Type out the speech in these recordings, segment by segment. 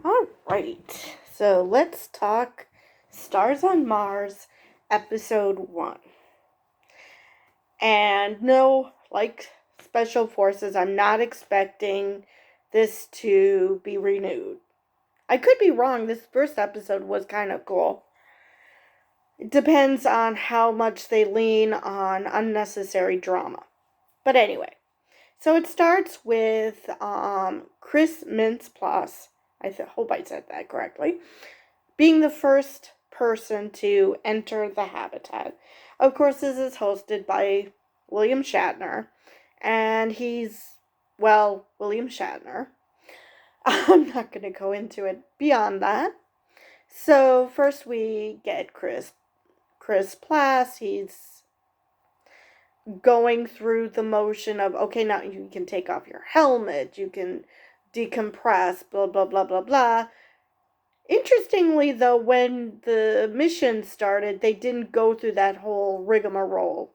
All right, so let's talk Stars on Mars, episode 1. And no, like Special Forces, I'm not expecting this to be renewed. I could be wrong, this first episode was kind of cool. It depends on how much they lean on unnecessary drama. But anyway, so it starts with Chris Mintz-Plasse. Hope I said that correctly. Being the first person to enter the habitat. Of course, this is hosted by William Shatner, and William Shatner. I'm not going to go into it beyond that. So, first we get Chris Plasse. He's going through the motion of, okay, now you can take off your helmet, you can decompress, blah, blah, blah, blah, blah. Interestingly, though, when the mission started, they didn't go through that whole rigmarole.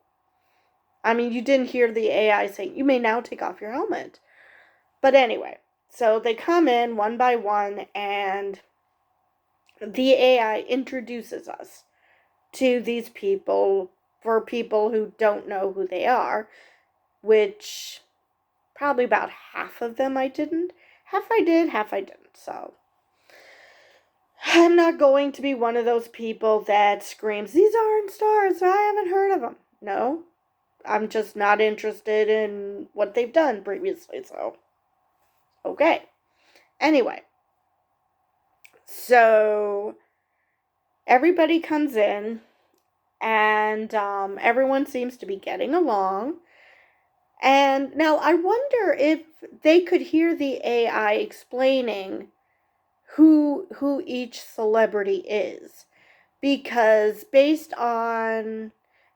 I mean, you didn't hear the AI saying, you may now take off your helmet. But anyway, so they come in one by one, and the AI introduces us to these people for people who don't know who they are, which probably about half of them I didn't. Half I did, half I didn't. So I'm not going to be one of those people that screams, these aren't stars, I haven't heard of them. No, I'm just not interested in what they've done previously, so. Okay. Anyway, so everybody comes in, and everyone seems to be getting along. And now I wonder if they could hear the AI explaining who each celebrity is, because based on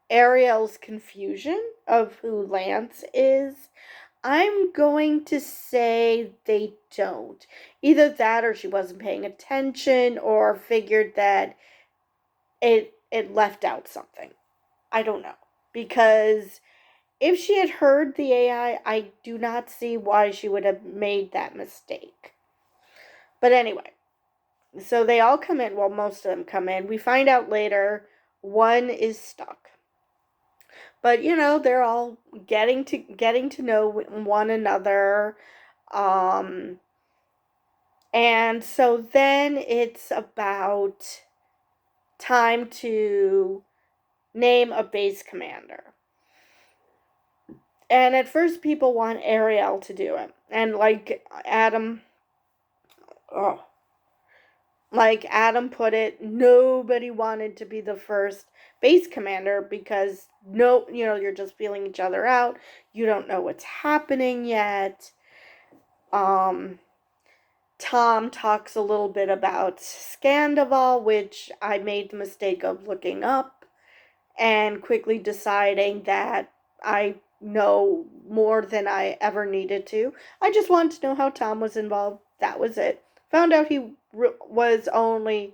Ariel's confusion of who Lance is, I'm going to say they don't. Either that, or she wasn't paying attention, or figured that it left out something. I don't know, because if she had heard the I do not see why she would have made that mistake. But anyway, so they all come in. Well, most of them come in. We find out later one is stuck. But they're all getting to know one another. Um and so then it's about time to name a base commander. And at first people want Ariel to do it. And oh, like Adam put it, nobody wanted to be the first base commander because you're just feeling each other out. You don't know what's happening yet. Um, Tom talks a little bit about Scandival, which I made the mistake of looking up and quickly deciding that I know more than I ever needed to. I just wanted to know how Tom was involved. That was it. Found out he was only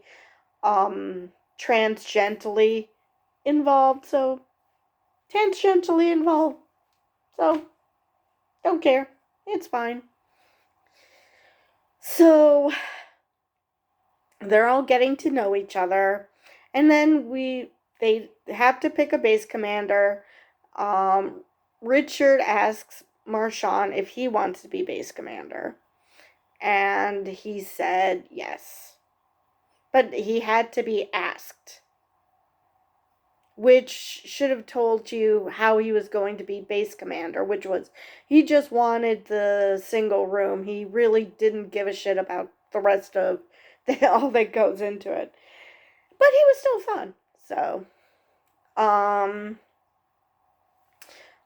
transgently involved, so tangentially involved. So don't care. It's fine. So they're all getting to know each other, and then they have to pick a base commander. Um, Richard asks Marchand if he wants to be base commander, and he said yes, but he had to be asked, which should have told you how he was going to be base commander, which was he just wanted the single room. He really didn't give a shit about the rest of all that goes into it. But he was still fun. So, um,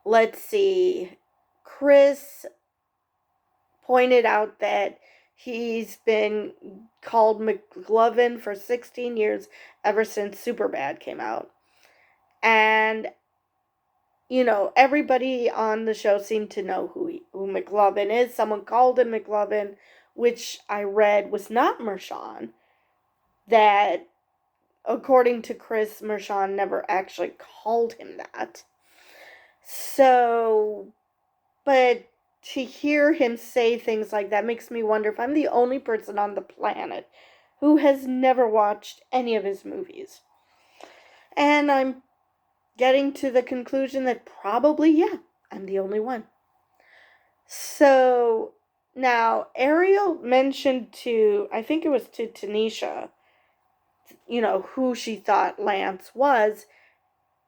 let's see. Chris pointed out that he's been called McLovin for 16 years ever since Superbad came out. And everybody on the show seemed to know who McLovin is. Someone called him McLovin, which I read was not Marchand. That, according to Chris, Marchand never actually called him that. So, but to hear him say things like that makes me wonder if I'm the only person on the planet who has never watched any of his movies. And I'm getting to the conclusion that probably, yeah, I'm the only one. So now Ariel mentioned to, I think it was to Tanisha, who she thought Lance was.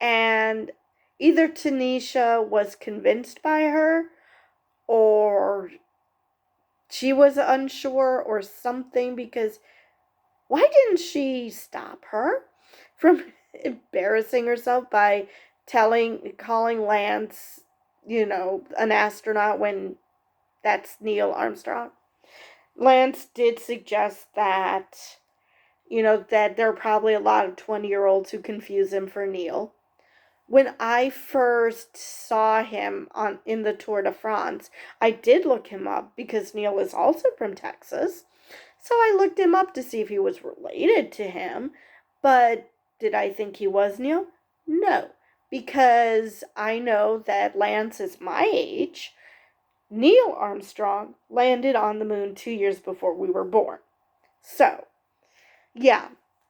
And either Tanisha was convinced by her, or she was unsure, or something, because why didn't she stop her from embarrassing herself by calling Lance, an astronaut when that's Neil Armstrong? Lance did suggest that, that there are probably a lot of 20-year-olds who confuse him for Neil. When I first saw him in the Tour de France, I did look him up because Neil is also from Texas. So I looked him up to see if he was related to him. But did I think he was Neil? No, because I know that Lance is my age. Neil Armstrong landed on the moon 2 years before we were born. So, yeah,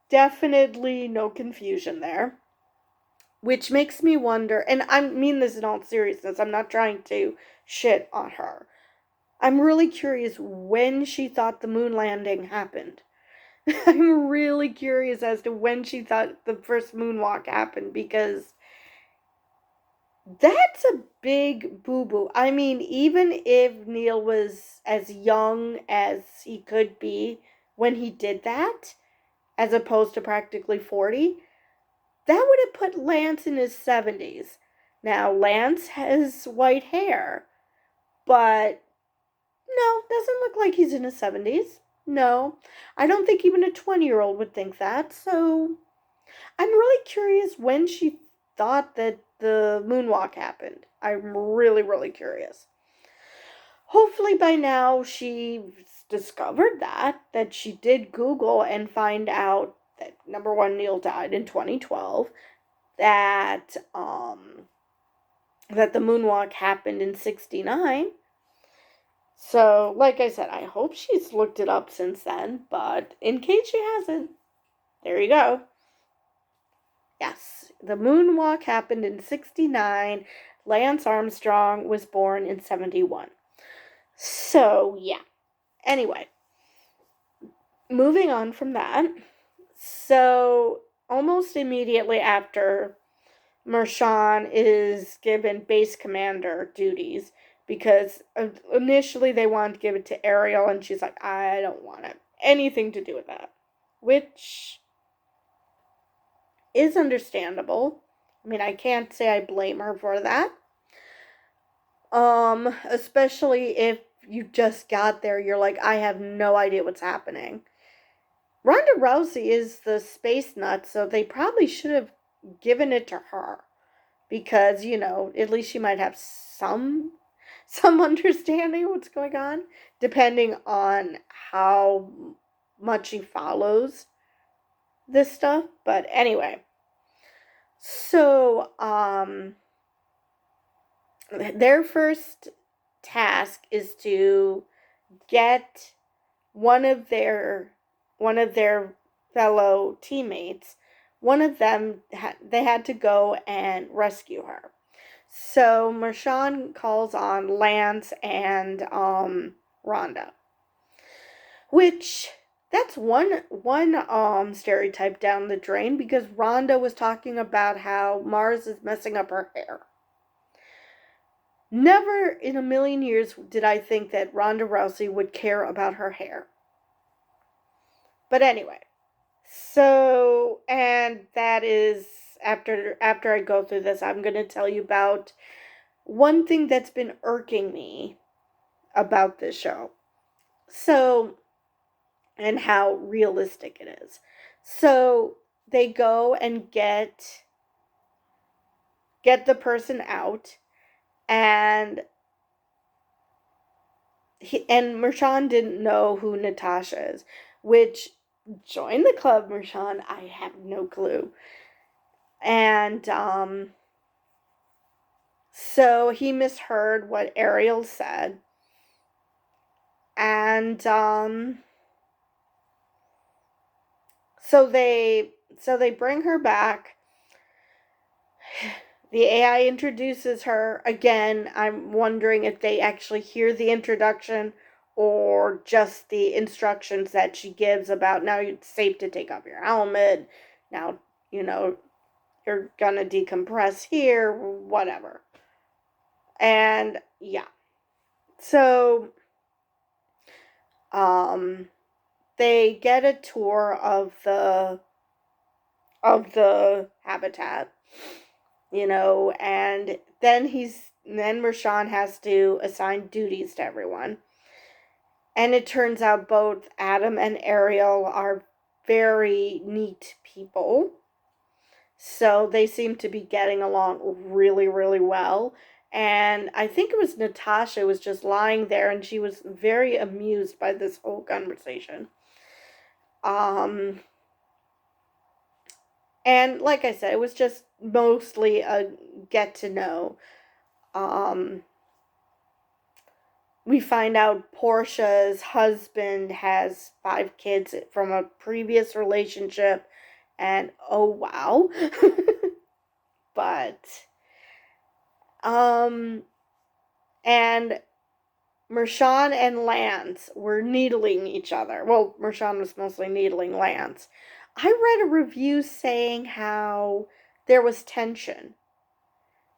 definitely no confusion there. Which makes me wonder, and I mean this in all seriousness, I'm not trying to shit on her. I'm really curious when she thought the moon landing happened. I'm really curious as to when she thought the first moonwalk happened, because that's a big boo-boo. I mean, even if Neil was as young as he could be when he did that, as opposed to practically 40, that would have put Lance in his 70s. Now, Lance has white hair, but no, doesn't look like he's in his 70s. No, I don't think even a 20-year-old would think that. So, I'm really curious when she thought that the moonwalk happened. I'm really, really curious. Hopefully by now she's discovered that she did Google and find out that, number one, Neil died in 2012, that that the moonwalk happened in 69. So, like I said, I hope she's looked it up since then, but in case she hasn't, there you go. Yes, the moonwalk happened in 69. Lance Armstrong was born in 71. So, yeah. Anyway, moving on from that. So, almost immediately after, Mershon is given base commander duties, because initially they wanted to give it to Ariel, and she's like, I don't want anything to do with that. Which is understandable. I mean, I can't say I blame her for that. Especially if you just got there, you're like, I have no idea what's happening. Ronda Rousey is the space nut, so they probably should have given it to her, because, at least she might have some understanding of what's going on, depending on how much she follows this stuff. But anyway, so their first task is to get one of their fellow teammates. One of them, they had to go and rescue her. So Mershon calls on Lance and Rhonda, which that's one stereotype down the drain, because Rhonda was talking about how Mars is messing up her hair. Never in a million years did I think that Ronda Rousey would care about her hair. But anyway, so, and that is, after I go through this, I'm going to tell you about one thing that's been irking me about this show. So, and how realistic it is. So, they go and get the person out, and Mershon didn't know who Natasha is, which, join the club, Mershon, I have no clue. And So he misheard what Ariel said. And so they bring her back. The AI introduces her again. I'm wondering if they actually hear the introduction or just the instructions that she gives about now it's safe to take off your helmet. Now, you know, you're gonna decompress here, whatever. And yeah. So um they get a tour of the habitat, and then Rashawn has to assign duties to everyone. And it turns out both Adam and Ariel are very neat people. So they seem to be getting along really, really well. And I think it was Natasha was just lying there and she was very amused by this whole conversation. Um, and like I said, it was just mostly a get to know. Um, we find out Portia's husband has 5 kids from a previous relationship, and oh wow. But, um, and Mershon and Lance were needling each other. Well, Mershon was mostly needling Lance. I read a review saying how there was tension.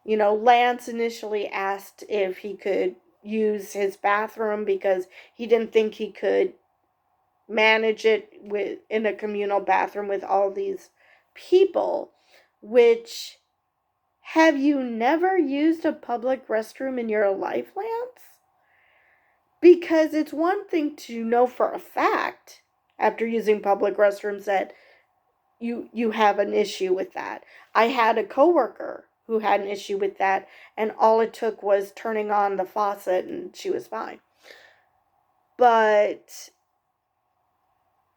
Lance initially asked if he could use his bathroom because he didn't think he could manage it in a communal bathroom with all these people. Which, have you never used a public restroom in your life, Lance? Because it's one thing to know for a fact after using public restrooms that you have an issue with that. I had a coworker who had an issue with that, and all it took was turning on the faucet and she was fine. But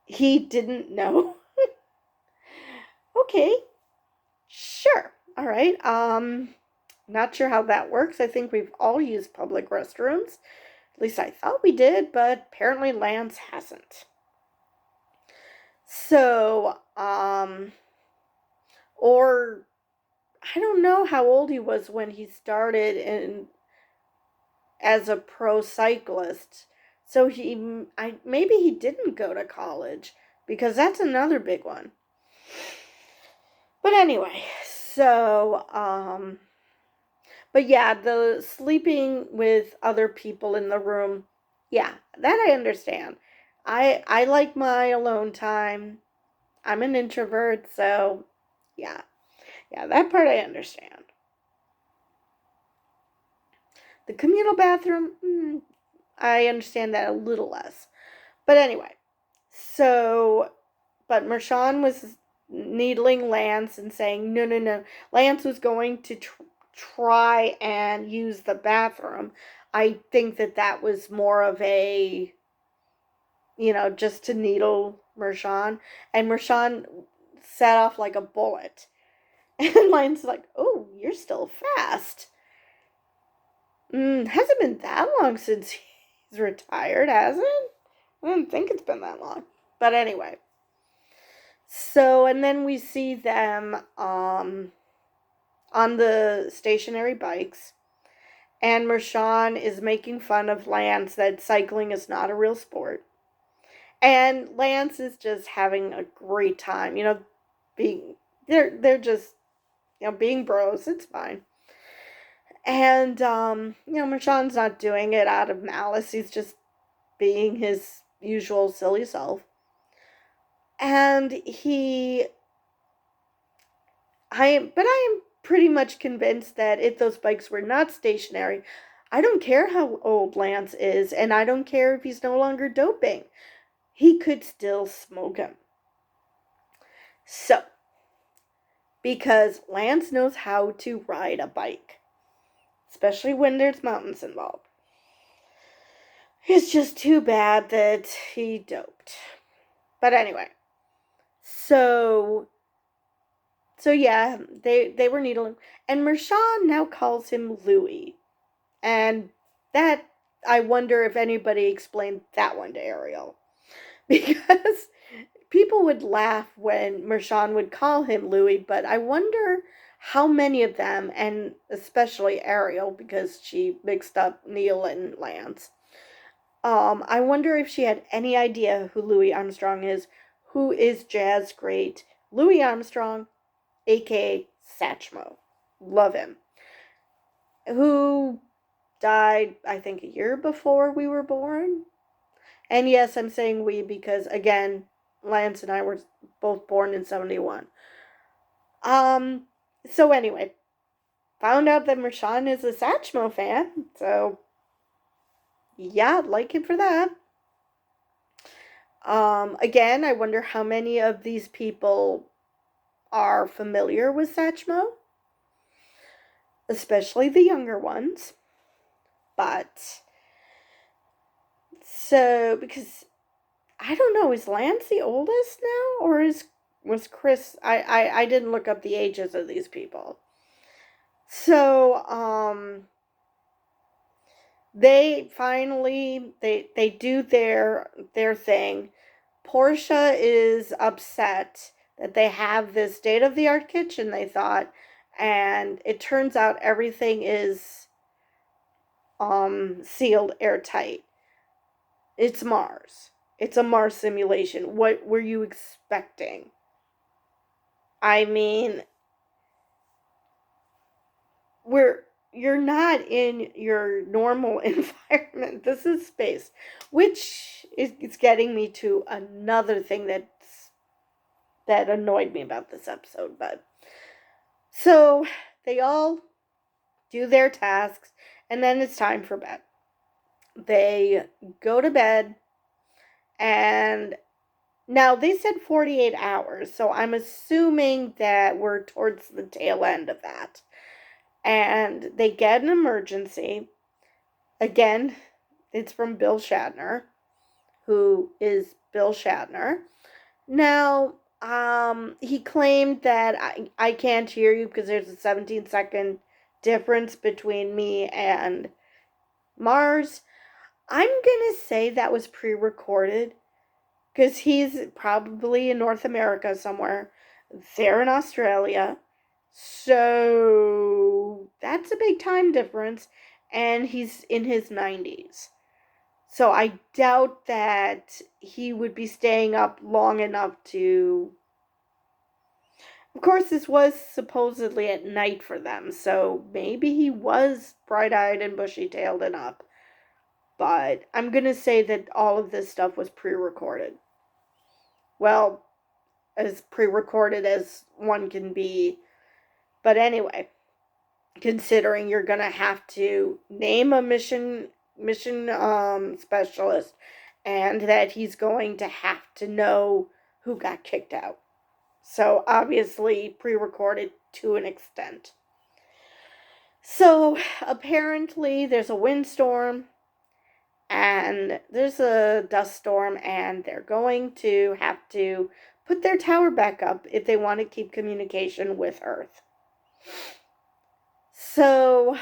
he didn't know. Okay, sure. All right. Not sure how that works. I think we've all used public restrooms. At least I thought we did, but apparently Lance hasn't. So, or I don't know how old he was when he started as a pro cyclist. So maybe he didn't go to college because that's another big one. But anyway, so but yeah, the sleeping with other people in the room, yeah, that I understand. I like my alone time. I'm an introvert, so yeah. Yeah, that part I understand. The communal bathroom, I understand that a little less. But anyway, but Mershon was needling Lance and saying, no, no, no. Lance was going to try and use the bathroom. I think that was more of a, just to needle Mershon. And Mershon set off like a bullet. And Lance's like, oh, you're still fast. Hasn't been that long since he's retired, has it? I didn't think it's been that long. But anyway. So, and then we see them on the stationary bikes. And Mershon is making fun of Lance that cycling is not a real sport. And Lance is just having a great time. They're just, being bros. It's fine. And, Mershon's not doing it out of malice. He's just being his usual silly self. And I am pretty much convinced that if those bikes were not stationary, I don't care how old Lance is, and I don't care if he's no longer doping. He could still smoke him. So, because Lance knows how to ride a bike, especially when there's mountains involved. It's just too bad that he doped. But anyway, so So yeah, they were needling, and Mershon now calls him Louis, and that I wonder if anybody explained that one to Ariel, because people would laugh when Mershon would call him Louis, but I wonder how many of them, and especially Ariel, because she mixed up Neil and Lance. I wonder if she had any idea who Louis Armstrong is, who is Jazz Great. Louis Armstrong, aka Satchmo. Love him. Who died, I think, a year before we were born. And yes, I'm saying we because, again, Lance and I were both born in 71. Um, so anyway, found out that Mershon is a Satchmo fan, so yeah, I'd like him for that. Again, I wonder how many of these people are familiar with Satchmo, especially the younger ones. But so because I don't know, is Lance the oldest now, or was Chris? I didn't look up the ages of these people. So they finally they do their thing. Portia is upset that they have this state of the art kitchen, they thought, and it turns out everything is sealed airtight. It's Mars. It's a Mars simulation. What were you expecting? I mean, you're not in your normal environment. This is space, which is getting me to another thing that annoyed me about this episode. But so they all do their tasks, and then it's time for bed. They go to bed, and now they said 48 hours, so I'm assuming that we're towards the tail end of that. And they get an emergency. Again, it's from Bill Shatner, who is Bill Shatner. Now, he claimed that I can't hear you because there's a 17-second difference between me and Mars. I'm gonna say that was pre-recorded because he's probably in North America somewhere. They're in Australia. So that's a big time difference. And he's in his 90s. So I doubt that he would be staying up long enough to. Of course, this was supposedly at night for them, so maybe he was bright eyed and bushy tailed and up. But I'm gonna say that all of this stuff was pre recorded. Well, as pre recorded as one can be. But anyway, considering you're gonna have to name a mission specialist, and that he's going to have to know who got kicked out. So obviously pre-recorded to an extent. So apparently there's a windstorm and there's a dust storm, and they're going to have to put their tower back up if they want to keep communication with Earth. So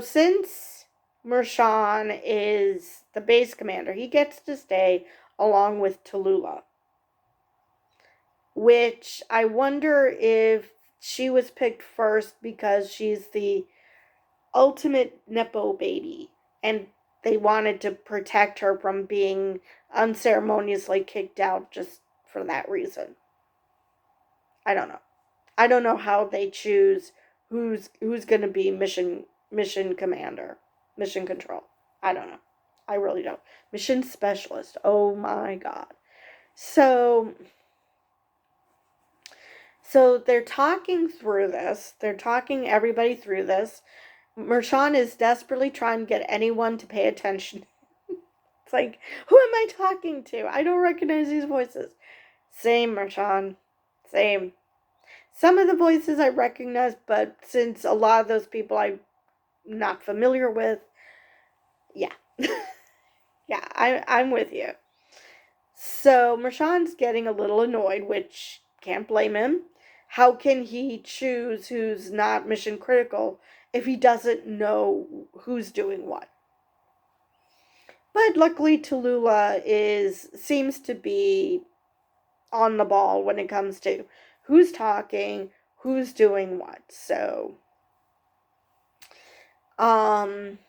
since Mershon is the base commander, he gets to stay along with Tallulah. Which I wonder if she was picked first because she's the ultimate Nepo baby, and they wanted to protect her from being unceremoniously kicked out just for that reason. I don't know. I don't know how they choose who's going to be mission commander, mission control. I don't know. I really don't. Mission specialist. Oh my god. So they're talking through this. They're talking everybody through this. Mershon is desperately trying to get anyone to pay attention. It's like, who am I talking to? I don't recognize these voices. Same, Mershon. Same. Some of the voices I recognize, but since a lot of those people I'm not familiar with, yeah. I'm with you. So Mershon's getting a little annoyed, which can't blame him. How can he choose who's not mission critical if he doesn't know who's doing what? But luckily Tallulah seems to be on the ball when it comes to who's talking, who's doing what. Um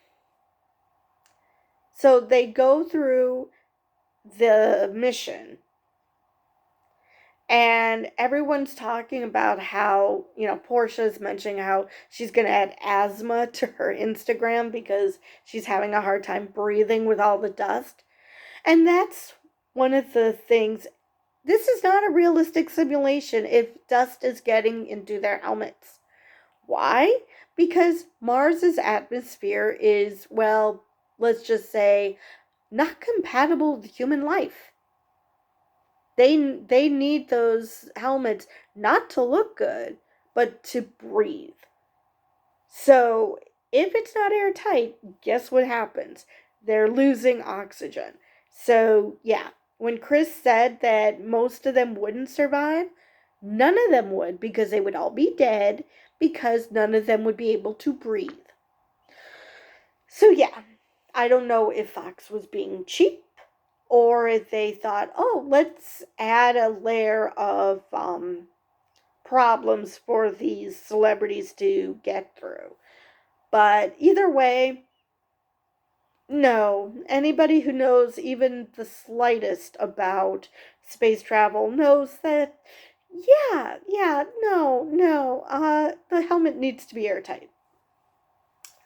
so they go through the mission, and everyone's talking about how, Portia's mentioning how she's going to add asthma to her Instagram because she's having a hard time breathing with all the dust. And that's one of the things. This is not a realistic simulation if dust is getting into their helmets. Why? Because Mars's atmosphere is, well, let's just say, not compatible with human life. They need those helmets not to look good, but to breathe. So if it's not airtight, guess what happens? They're losing oxygen. So yeah, when Chris said that most of them wouldn't survive, none of them would, because they would all be dead, because none of them would be able to breathe. So yeah, I don't know if Fox was being cheap, or if they thought, oh, let's add a layer of problems for these celebrities to get through. But either way, no. Anybody who knows even the slightest about space travel knows that, the helmet needs to be airtight.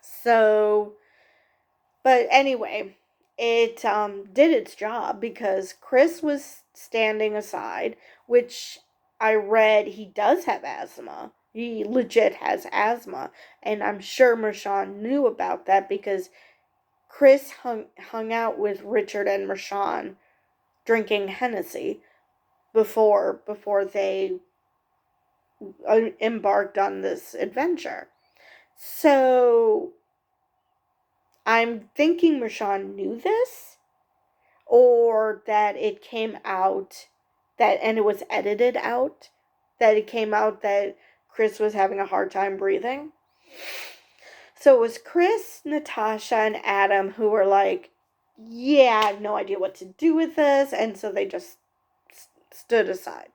So, but anyway, it did its job because Chris was standing aside, which I read he does have asthma. He legit has asthma, and I'm sure Mershon knew about that because Chris hung out with Richard and Mershon drinking Hennessy before they embarked on this adventure. So I'm thinking Mershon knew this, or that it came out and it was edited out, that it came out that Chris was having a hard time breathing. So it was Chris, Natasha, and Adam who were like, yeah, I have no idea what to do with this, and so they just stood aside.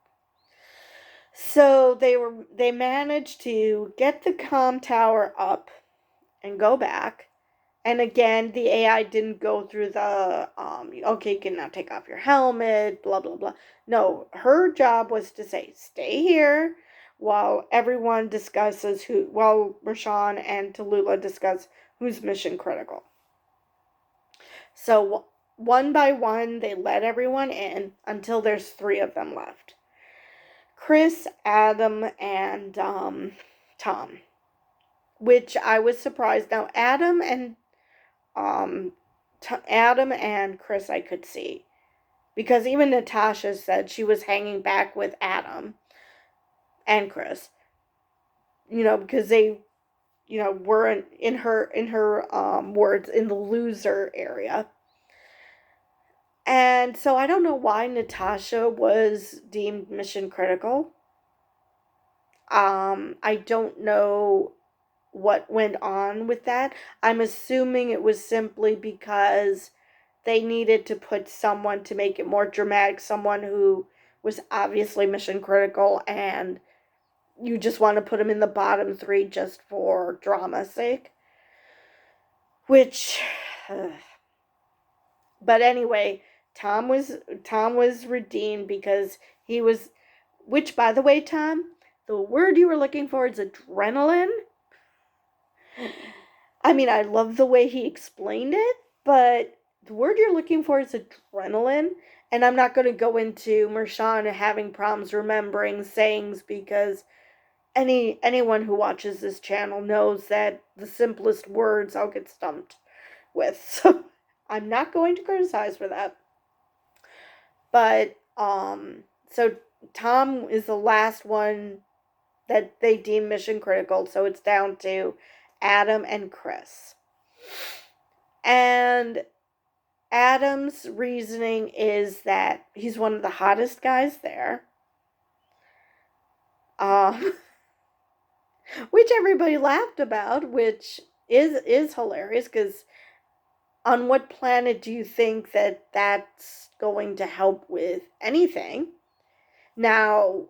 So they managed to get the comm tower up and go back. And again, the AI didn't go through the, okay, you can now take off your helmet, blah, blah, blah. No, her job was to say, stay here while everyone discusses while Mershon and Tallulah discuss who's mission critical. So one by one, they let everyone in until there's 3 of them left. Chris, Adam, and Tom. Which I was surprised. Now, Adam and Chris I could see, because even Natasha said she was hanging back with Adam and Chris, because they, were in her words, in the loser area. And so I don't know why Natasha was deemed mission critical. I don't know what went on with that. I'm assuming it was simply because they needed to put someone to make it more dramatic, someone who was obviously mission critical, and you just want to put them in the bottom 3 just for drama's sake. Which, but anyway, Tom was redeemed because he was, which, by the way, Tom, the word you were looking for is adrenaline. I mean, I love the way he explained it, but the word you're looking for is adrenaline. And I'm not going to go into Mershon having problems remembering sayings, because anyone who watches this channel knows that the simplest words I'll get stumped with. So I'm not going to criticize for that. But so Tom is the last one that they deem mission critical, so it's down to Adam and Chris. And Adam's reasoning is that he's one of the hottest guys there. Um, which everybody laughed about, which is hilarious, because on what planet do you think that that's going to help with anything? Now,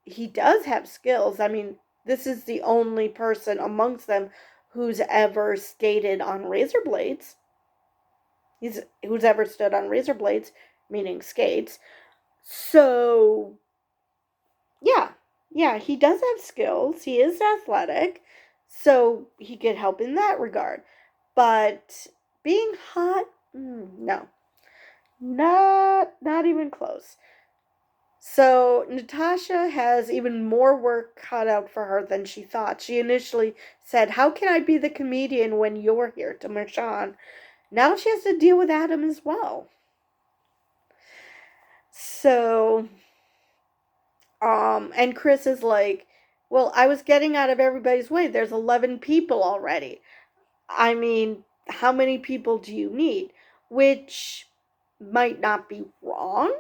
he does have skills. I mean, this is the only person amongst them who's ever skated on razor blades. Who's ever stood on razor blades, meaning skates. So, yeah. Yeah, he does have skills. He is athletic. So, he could help in that regard. But being hot, no. Not even close. So Natasha has even more work cut out for her than she thought. She initially said, "How can I be the comedian when you're here?" to Marshawn. Now she has to deal with Adam as well. So, and Chris is like, "Well, I was getting out of everybody's way. There's 11 people already. I mean, how many people do you need?" Which might not be wrong,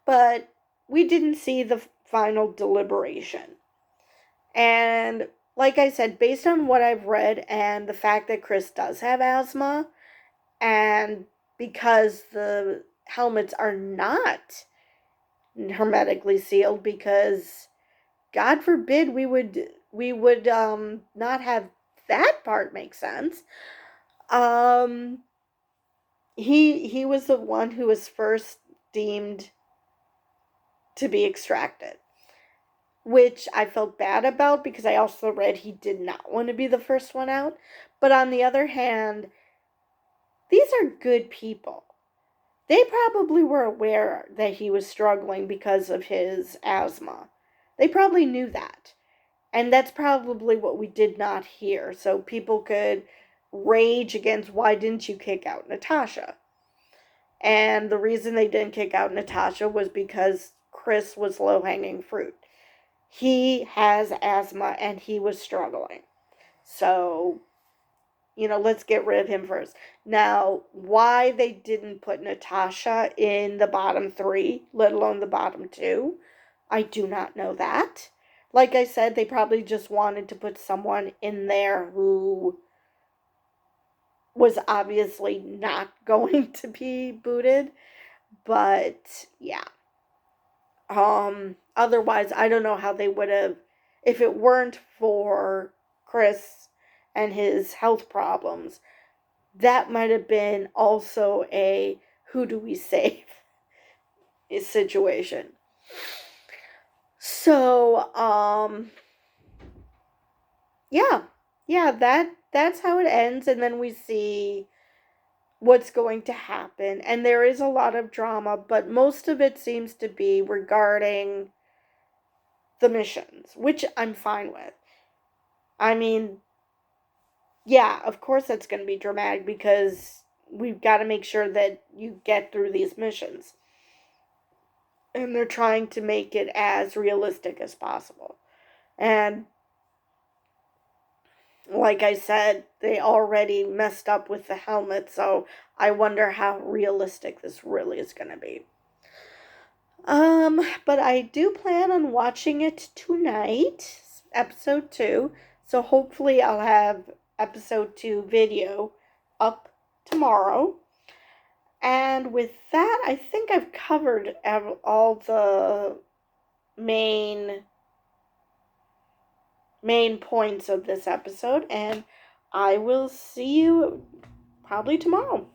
but we didn't see the final deliberation. And like I said, based on what I've read and the fact that Chris does have asthma, and because the helmets are not hermetically sealed, because God forbid we would not have that part make sense. He was the one who was first deemed to be extracted, which I felt bad about, because I also read he did not want to be the first one out. But on the other hand, these are good people. They probably were aware that he was struggling because of his asthma. They probably knew that. And that's probably what we did not hear. So people could rage against, why didn't you kick out Natasha? And the reason they didn't kick out Natasha was because Chris was low hanging fruit. He has asthma and he was struggling. So, let's get rid of him first. Now, why they didn't put Natasha in the bottom 3, let alone the bottom 2, I do not know that. Like I said, they probably just wanted to put someone in there who was obviously not going to be booted. But yeah. Otherwise, I don't know how they would have, if it weren't for Chris and his health problems, that might have been also a who do we save situation. So, yeah, that's how it ends, and then we see what's going to happen, and there is a lot of drama, but most of it seems to be regarding the missions, which I'm fine with. I mean, yeah, of course that's going to be dramatic, because we've got to make sure that you get through these missions. And they're trying to make it as realistic as possible. And like I said, they already messed up with the helmet, so I wonder how realistic this really is going to be. But I do plan on watching it tonight, episode 2. So hopefully I'll have episode 2 video up tomorrow. And with that, I think I've covered all the main points of this episode, and I will see you probably tomorrow.